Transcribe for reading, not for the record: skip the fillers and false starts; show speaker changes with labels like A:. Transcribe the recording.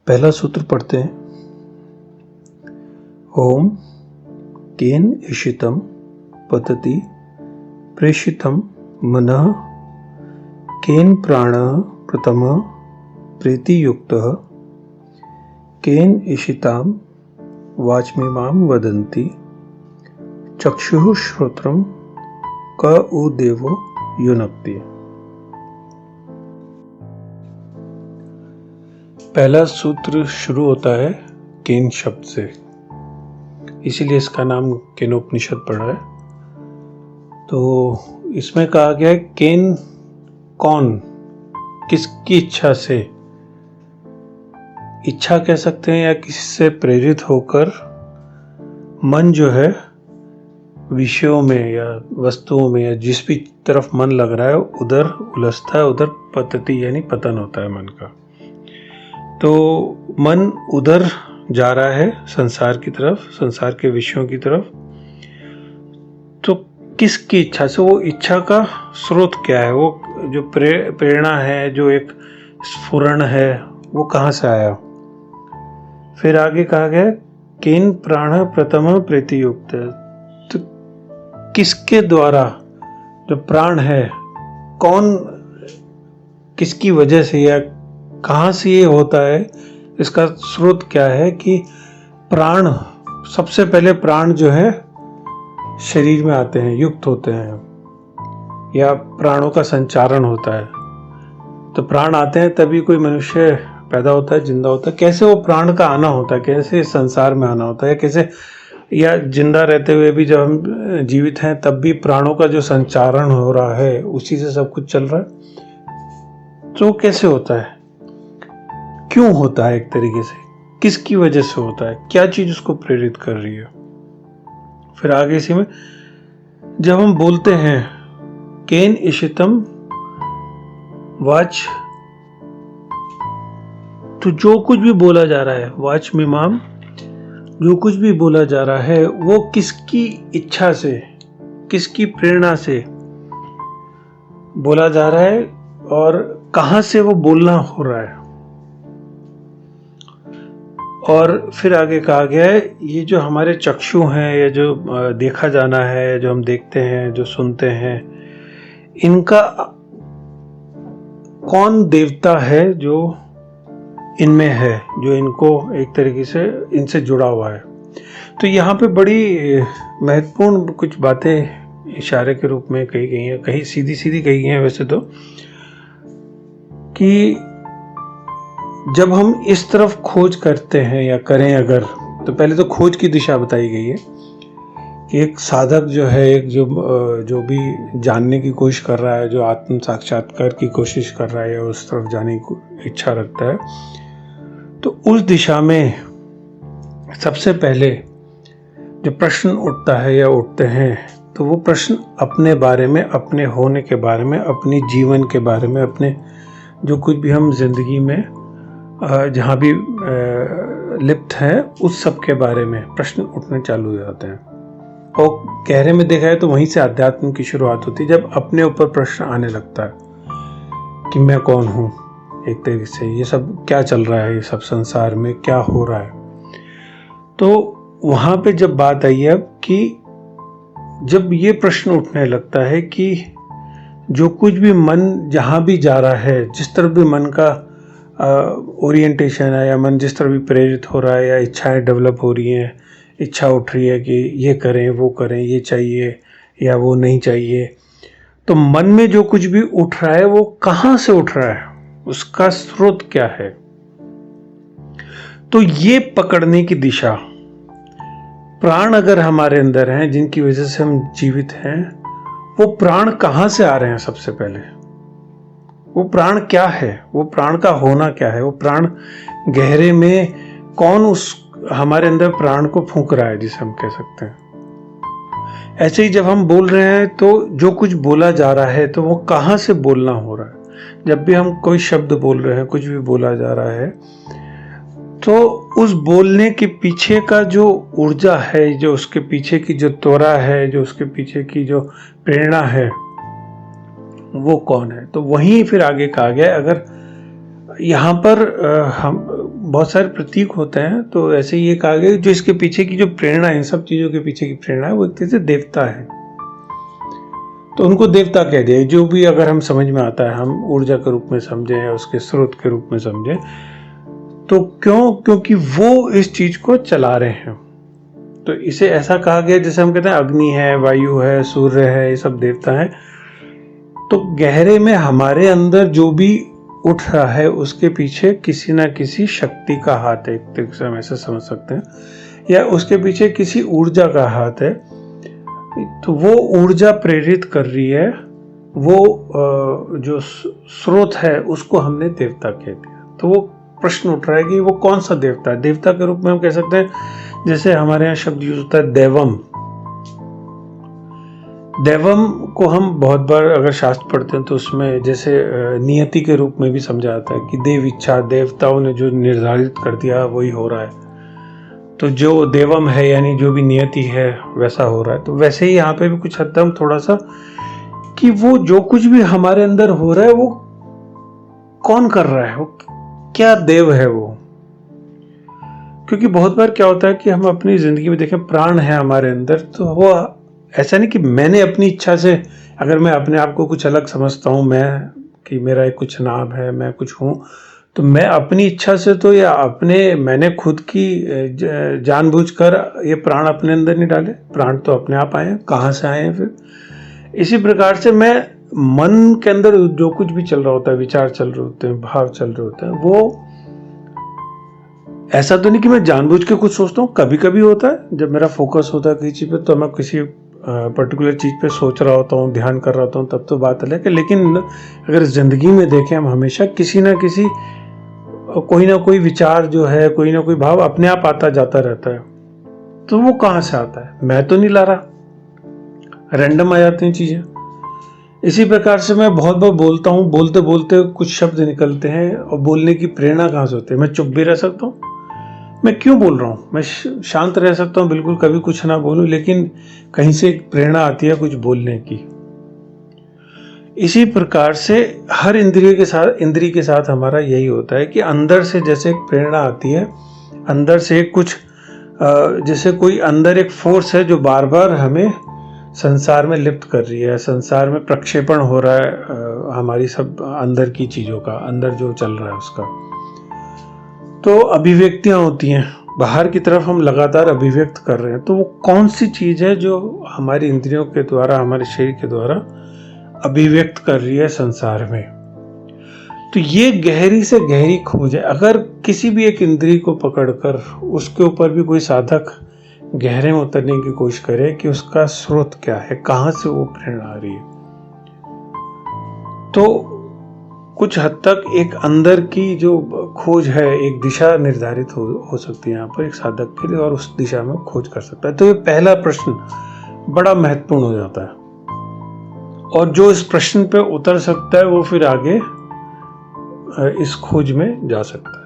A: पहला सूत्र पढ़ते हैं। ओम केन इशितम पतति प्रेषितम मनः केन प्राणः प्रथमः प्रीतियुक्तः केन इशिताम वाचमिमां वदन्ति चक्षुः श्रोत्रम क उ देवो युनक्ति। पहला सूत्र शुरू होता है केन शब्द से, इसीलिए इसका नाम केनोपनिषद पड़ा है। तो इसमें कहा गया है केन कौन, किसकी इच्छा से, इच्छा कह सकते हैं या किसी से प्रेरित होकर मन जो है विषयों में या वस्तुओं में या जिस भी तरफ मन लग रहा है उधर उलझता है, उधर पतति यानी पतन होता है मन का। तो मन उधर जा रहा है संसार की तरफ, संसार के विषयों की तरफ। तो किसकी इच्छा से, वो इच्छा का स्रोत क्या है, वो जो प्रेरणा है, जो एक स्फुरण है, वो कहाँ से आया। फिर आगे कहा गया केन प्राण प्रथम प्रीतियुक्त, तो किसके द्वारा जो प्राण है, कौन किसकी वजह से या कहाँ से ये होता है, इसका स्रोत क्या है कि प्राण, सबसे पहले प्राण जो है शरीर में आते हैं, युक्त होते हैं या प्राणों का संचारण होता है। तो प्राण आते हैं तभी कोई मनुष्य पैदा होता है, जिंदा होता है। कैसे वो प्राण का आना होता है, कैसे संसार में आना होता है, कैसे, या जिंदा रहते हुए भी जब हम जीवित हैं तब भी प्राणों का जो संचारण हो रहा है उसी से सब कुछ चल रहा है। तो कैसे होता है, क्यों होता है, एक तरीके से किसकी वजह से होता है, क्या चीज उसको प्रेरित कर रही है। फिर आगे इसी में जब हम बोलते हैं केन इशितम वाच, तो जो कुछ भी बोला जा रहा है, वाच मिमाम, जो कुछ भी बोला जा रहा है वो किसकी इच्छा से, किसकी प्रेरणा से बोला जा रहा है और कहां से वो बोलना हो रहा है। और फिर आगे कहा गया है ये जो हमारे चक्षु हैं, या जो देखा जाना है, जो हम देखते हैं, जो सुनते हैं, इनका कौन देवता है जो इनमें है, जो इनको एक तरीके से इनसे जुड़ा हुआ है। तो यहाँ पे बड़ी महत्वपूर्ण कुछ बातें इशारे के रूप में कही गई हैं, कहीं सीधी सीधी कही गई हैं वैसे तो, कि जब हम इस तरफ खोज करते हैं या करें अगर, तो पहले तो खोज की दिशा बताई गई है कि एक साधक जो है, एक जो भी जानने की कोशिश कर रहा है, जो आत्म साक्षात्कार की कोशिश कर रहा है या उस तरफ जाने की इच्छा रखता है, तो उस दिशा में सबसे पहले जो प्रश्न उठता है या उठते हैं, तो वो प्रश्न अपने बारे में, अपने होने के बारे में, अपनी जीवन के बारे में, अपने जो कुछ भी हम जिंदगी में जहाँ भी लिप्त हैं उस सब के बारे में प्रश्न उठने चालू हो जाते हैं। और गहरे में देखा है तो वहीं से अध्यात्म की शुरुआत होती है, जब अपने ऊपर प्रश्न आने लगता है कि मैं कौन हूँ, एक तरीके से ये सब क्या चल रहा है, ये सब संसार में क्या हो रहा है। तो वहाँ पे जब बात आई है कि जब ये प्रश्न उठने लगता है कि जो कुछ भी मन जहाँ भी जा रहा है, जिस तरफ भी मन का ओरिएंटेशन है, या मन जिस तरह भी प्रेरित हो रहा है, या इच्छाएं डेवलप हो रही हैं, इच्छा उठ रही है कि ये करें, वो करें, ये चाहिए या वो नहीं चाहिए, तो मन में जो कुछ भी उठ रहा है वो कहाँ से उठ रहा है, उसका स्रोत क्या है। तो ये पकड़ने की दिशा, प्राण अगर हमारे अंदर हैं जिनकी वजह से हम जीवित हैं, वो प्राण कहाँ से आ रहे हैं, सबसे पहले वो प्राण क्या है, वो प्राण का होना क्या है, वो प्राण गहरे में कौन उस हमारे अंदर प्राण को फूंक रहा है, जिसे हम कह सकते हैं। ऐसे ही जब हम बोल रहे हैं तो जो कुछ बोला जा रहा है तो वो कहाँ से बोलना हो रहा है। जब भी हम कोई शब्द बोल रहे हैं, कुछ भी बोला जा रहा है, तो उस बोलने के पीछे का जो ऊर्जा है, जो उसके पीछे की जो त्वरा है, जो उसके पीछे की जो प्रेरणा है, वो कौन है। तो वहीं फिर आगे कहा गया, अगर यहाँ पर हम बहुत सारे प्रतीक होते हैं, तो ऐसे ही एक आगे जो इसके पीछे की जो प्रेरणा है, इन सब चीज़ों के पीछे की प्रेरणा है, वो एक तरह से देवता है। तो उनको देवता कह दिया। जो भी अगर हम समझ में आता है, हम ऊर्जा के रूप में समझें या उसके स्रोत के रूप में समझें, तो क्योंकि वो इस चीज को चला रहे हैं। तो इसे ऐसा कहा गया जैसे हम कहते हैं अग्नि है, वायु है, सूर्य है, ये सब देवता हैं। तो गहरे में हमारे अंदर जो भी उठ रहा है उसके पीछे किसी ना किसी शक्ति का हाथ है, एक तरीके से हम ऐसे समझ सकते हैं, या उसके पीछे किसी ऊर्जा का हाथ है। तो वो ऊर्जा प्रेरित कर रही है, वो जो स्रोत है उसको हमने देवता कह दिया। तो वो प्रश्न उठ रहा है कि वो कौन सा देवता है। देवता के रूप में हम कह सकते हैं, जैसे हमारे यहाँ शब्द यूज होता है देवम। देवम को हम बहुत बार अगर शास्त्र पढ़ते हैं तो उसमें जैसे नियति के रूप में भी समझा जाता है कि देव इच्छा, देवताओं ने जो निर्धारित कर दिया वही हो रहा है। तो जो देवम है यानी जो भी नियति है वैसा हो रहा है। तो वैसे ही यहाँ पे भी कुछ हद तक थोड़ा सा कि वो जो कुछ भी हमारे अंदर हो रहा है वो कौन कर रहा है, वो क्या देव है वो। क्योंकि बहुत बार क्या होता है कि हम अपनी जिंदगी में देखें, प्राण है हमारे अंदर, तो वो ऐसा नहीं कि मैंने अपनी इच्छा से, अगर मैं अपने आप को कुछ अलग समझता हूँ, मैं कि मेरा एक कुछ नाम है, मैं कुछ हूँ, तो मैं अपनी इच्छा से तो या मैंने खुद की जानबूझकर ये प्राण अपने अंदर नहीं डाले। प्राण तो अपने आप आए हैं, कहाँ से आए हैं फिर। इसी प्रकार से मैं मन के अंदर जो कुछ भी चल रहा होता है, विचार चल रहे होते हैं, भाव चल रहे होते हैं, वो ऐसा तो नहीं कि मैं जानबूझ के कुछ सोचता हूँ। कभी कभी होता है जब मेरा फोकस होता है किसी चीज पे, तो मैं किसी पर्टिकुलर चीज पे सोच रहा होता हूँ, ध्यान कर रहा होता हूँ, तब तो बात अलग है। लेकिन अगर जिंदगी में देखें, हम हमेशा किसी ना किसी कोई ना कोई विचार जो है, कोई ना कोई भाव अपने आप आता जाता रहता है। तो वो कहाँ से आता है, मैं तो नहीं ला रहा, रैंडम आ जाती हैं चीजें। इसी प्रकार से मैं बहुत बार बोलता हूँ, बोलते बोलते कुछ शब्द निकलते हैं, और बोलने की प्रेरणा कहाँ से होती है। मैं चुप भी रह सकता हूँ, मैं क्यों बोल रहा हूँ, मैं शांत रह सकता हूँ, बिल्कुल कभी कुछ ना बोलूं, लेकिन कहीं से एक प्रेरणा आती है कुछ बोलने की। इसी प्रकार से हर इंद्रिय के साथ हमारा यही होता है कि अंदर से जैसे एक प्रेरणा आती है, अंदर से कुछ जैसे कोई अंदर एक फोर्स है जो बार बार हमें संसार में लिप्त कर रही है, संसार में प्रक्षेपण हो रहा है हमारी सब अंदर की चीजों का, अंदर जो चल रहा है उसका। तो अभिव्यक्तियां होती हैं, बाहर की तरफ हम लगातार अभिव्यक्त कर रहे हैं। तो वो कौन सी चीज है जो हमारी इंद्रियों के द्वारा, हमारे शरीर के द्वारा अभिव्यक्त कर रही है संसार में। तो ये गहरी से गहरी खोज है। अगर किसी भी एक इंद्रिय को पकड़कर उसके ऊपर भी कोई साधक गहरे में उतरने की कोशिश करे कि उसका स्रोत क्या है, कहां से वो प्रेरणा आ रही है, तो कुछ हद तक एक अंदर की जो खोज है, एक दिशा निर्धारित हो सकती है यहाँ पर एक साधक के लिए, और उस दिशा में खोज कर सकता है। तो ये पहला प्रश्न बड़ा महत्वपूर्ण हो जाता है, और जो इस प्रश्न पे उतर सकता है वो फिर आगे इस खोज में जा सकता है।